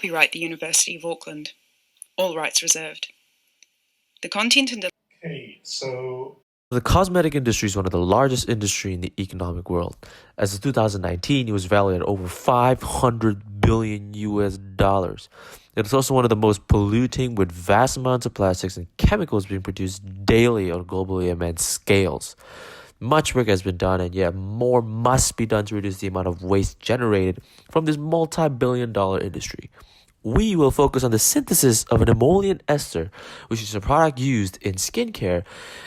Copyright the University of Auckland. All rights reserved. The content and the cosmetic industry is one of the largest industry in the economic world. As of 2019, it was valued at over 500 billion US dollars. It is also one of the most polluting, with vast amounts of plastics and chemicals being produced daily on globally immense scales. Much work has been done, and yet more must be done to reduce the amount of waste generated from this multi-billion-dollar industry. We will focus on the synthesis of an emollient ester, which is a product used in skincare,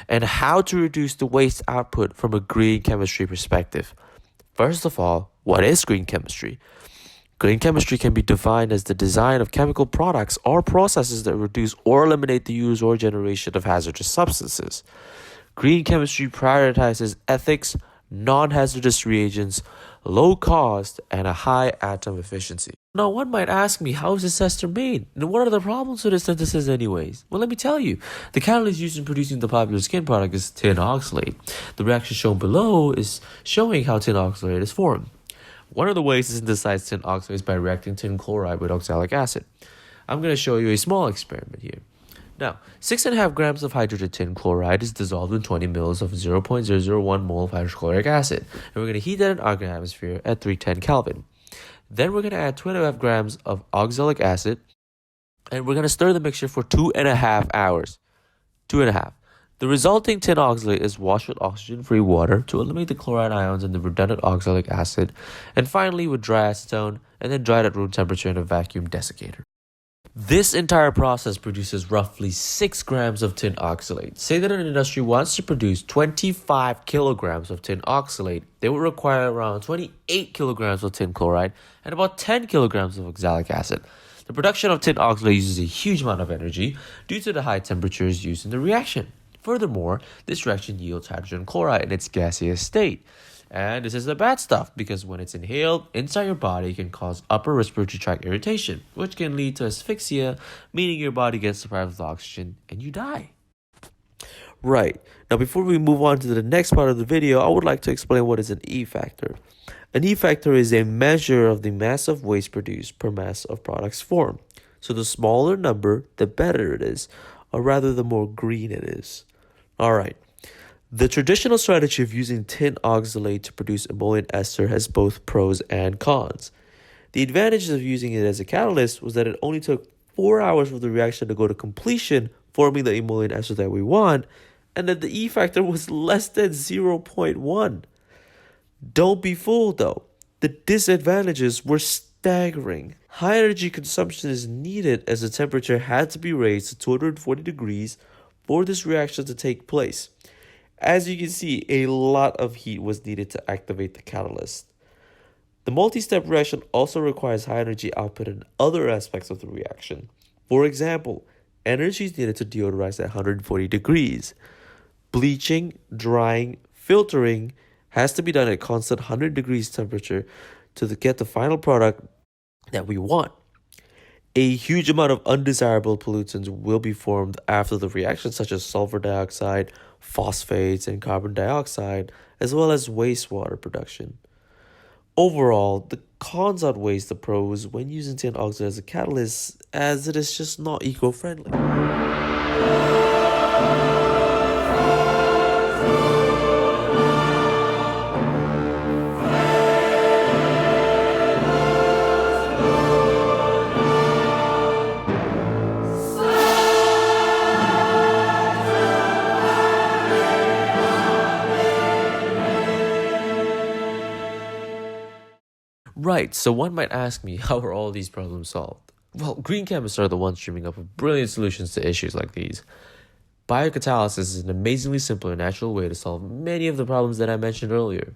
and how to reduce the waste output from a green chemistry perspective. First of all, what is green chemistry? Green chemistry can be defined as the design of chemical products or processes that reduce or eliminate the use or generation of hazardous substances. Green chemistry prioritizes ethics, non-hazardous reagents, low cost, and a high atom efficiency. Now, one might ask me, how is this ester made? And what are the problems with its synthesis anyways? Well, let me tell you. The catalyst used in producing the popular skin product is tin oxalate. The reaction shown below is showing how tin oxalate is formed. One of the ways to synthesize tin oxalate is by reacting tin chloride with oxalic acid. I'm going to show you a small experiment here. Now, 6.5 grams of hydrogen tin chloride is dissolved in 20 mils of 0.001 mole of hydrochloric acid. And we're going to heat that in argon atmosphere at 310 Kelvin. Then we're going to add 2.5 grams of oxalic acid. And we're going to stir the mixture for 2.5 hours. 2.5. The resulting tin oxalate is washed with oxygen-free water to eliminate the chloride ions and the redundant oxalic acid. And finally with dry acetone, and then dried at room temperature in a vacuum desiccator. This entire process produces roughly 6 grams of tin oxalate. Say that an industry wants to produce 25 kilograms of tin oxalate, they will require around 28 kilograms of tin chloride and about 10 kilograms of oxalic acid. The production of tin oxalate uses a huge amount of energy due to the high temperatures used in the reaction. Furthermore, this reaction yields hydrogen chloride in its gaseous state. And this is the bad stuff, because when it's inhaled inside your body, it can cause upper respiratory tract irritation, which can lead to asphyxia, meaning your body gets deprived of oxygen and you die. Right. Now, before we move on to the next part of the video, I would like to explain what is an E factor. An E factor is a measure of the mass of waste produced per mass of products formed. So the smaller number, the better it is, or rather the more green it is. All right. The traditional strategy of using tin oxalate to produce emollient ester has both pros and cons. The advantage of using it as a catalyst was that it only took 4 hours for the reaction to go to completion, forming the emollient ester that we want, and that the E factor was less than 0.1. Don't be fooled though. The disadvantages were staggering. High energy consumption is needed, as the temperature had to be raised to 240 degrees for this reaction to take place. As you can see, a lot of heat was needed to activate the catalyst. The multi-step reaction also requires high energy output in other aspects of the reaction. For example, energy is needed to deodorize at 140 degrees. Bleaching, drying, filtering has to be done at constant 100 degrees temperature to get the final product that we want. A huge amount of undesirable pollutants will be formed after the reaction, such as sulfur dioxide, phosphates, and carbon dioxide, as well as wastewater production. Overall, the cons outweighs the pros when using tin oxide as a catalyst, as it is just not eco-friendly. Right, so one might ask me, how are all these problems solved? Well, green chemists are the ones dreaming up of brilliant solutions to issues like these. Biocatalysis is an amazingly simple and natural way to solve many of the problems that I mentioned earlier.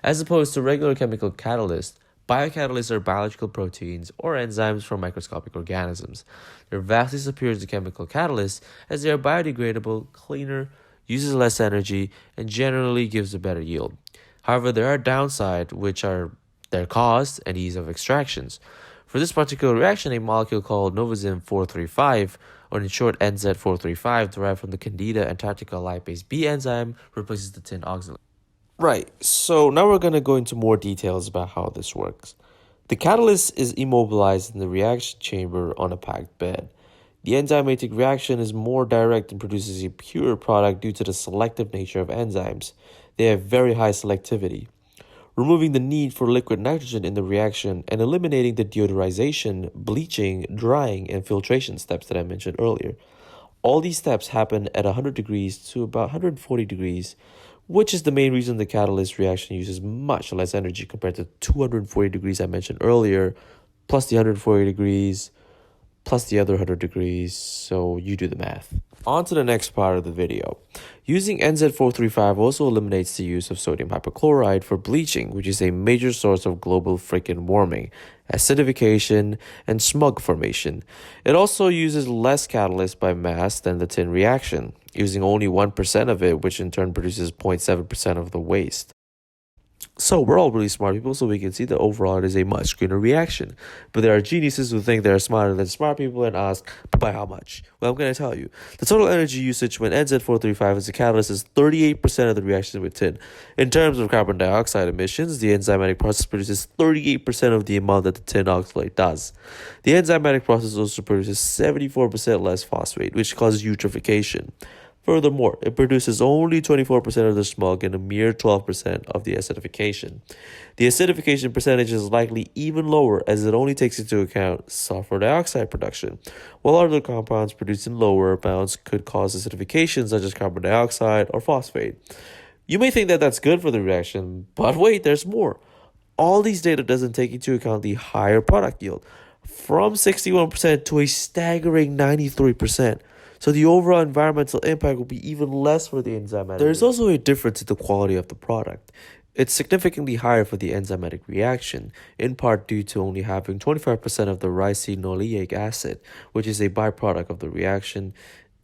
As opposed to regular chemical catalysts, biocatalysts are biological proteins or enzymes from microscopic organisms. They're vastly superior to chemical catalysts, as they are biodegradable, cleaner, uses less energy, and generally gives a better yield. However, there are downsides, which are their cost and ease of extractions. For this particular reaction, a molecule called Novazim 435, or in short NZ435, derived from the Candida antarctica lipase B enzyme, replaces the tin oxalate. Right, so now we're going to go into more details about how this works. The catalyst is immobilized in the reaction chamber on a packed bed. The enzymatic reaction is more direct and produces a pure product due to the selective nature of enzymes. They have very high selectivity, removing the need for liquid nitrogen in the reaction and eliminating the deodorization, bleaching, drying, and filtration steps that I mentioned earlier. All these steps happen at 100 degrees to about 140 degrees, which is the main reason the catalyst reaction uses much less energy compared to 240 degrees I mentioned earlier, plus the 140 degrees, plus the other 100 degrees, so you do the math. On to the next part of the video. Using NZ435 also eliminates the use of sodium hypochlorite for bleaching, which is a major source of global freaking warming, acidification, and smog formation. It also uses less catalyst by mass than the tin reaction, using only 1% of it, which in turn produces 0.7% of the waste. So we're all really smart people, so we can see that overall it is a much greener reaction. But there are geniuses who think they're smarter than smart people and ask, but by how much? Well, I'm going to tell you. The total energy usage when NZ435 as a catalyst is 38% of the reaction with tin. In terms of carbon dioxide emissions, the enzymatic process produces 38% of the amount that the tin oxalate does. The enzymatic process also produces 74% less phosphate, which causes eutrophication. Furthermore, it produces only 24% of the smog and a mere 12% of the acidification. The acidification percentage is likely even lower as it only takes into account sulfur dioxide production, while other compounds produced in lower amounts could cause acidification such as carbon dioxide or phosphate. You may think that that's good for the reaction, but wait, there's more. All these data doesn't take into account the higher product yield, from 61% to a staggering 93%. So the overall environmental impact will be even less for the enzymatic. There is also a difference in the quality of the product. It's significantly higher for the enzymatic reaction, in part due to only having 25% of the ricinoleic acid, which is a byproduct of the reaction,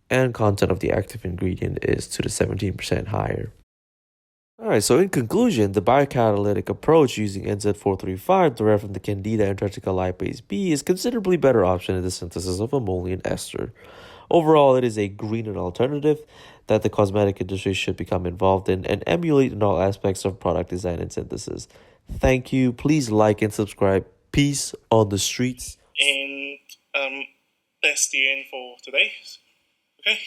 and content of the active ingredient is to the 17% higher. Alright, so in conclusion, the biocatalytic approach using NZ435 derived from the Candida antarctica lipase B is considerably better option in the synthesis of emollient ester. Overall, it is a greener alternative that the cosmetic industry should become involved in and emulate in all aspects of product design and synthesis. Thank you. Please like and subscribe. Peace on the streets. And that's the end for today. Okay.